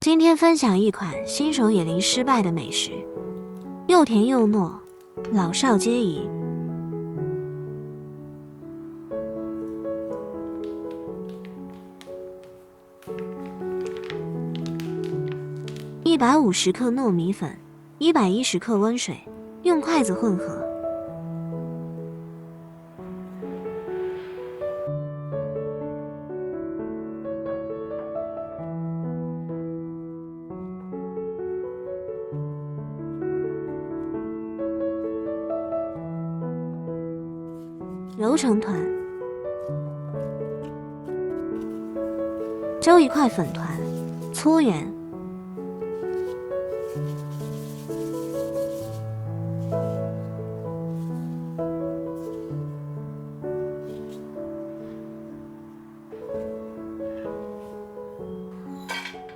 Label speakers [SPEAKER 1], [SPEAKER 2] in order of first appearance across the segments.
[SPEAKER 1] 今天分享一款新手也零失败的美食，又甜又糯，老少皆宜。150克糯米粉，110克温水，用筷子混合。揉成团，揪一块粉团，搓圆。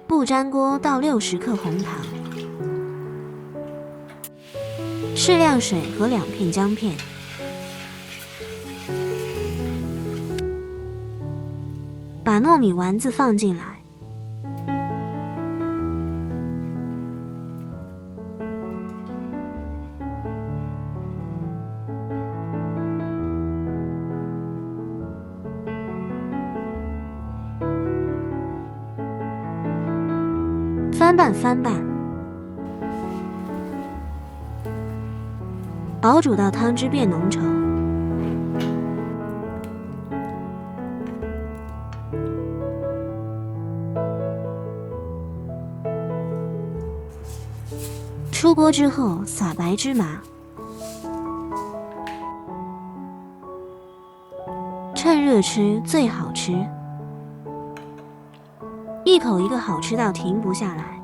[SPEAKER 1] 不粘锅倒60克红糖，适量水和2片姜片。把糯米丸子放进来，翻拌，熬煮到汤汁变浓稠。出锅之后撒白芝麻，趁热吃最好吃，一口一个好吃到停不下来。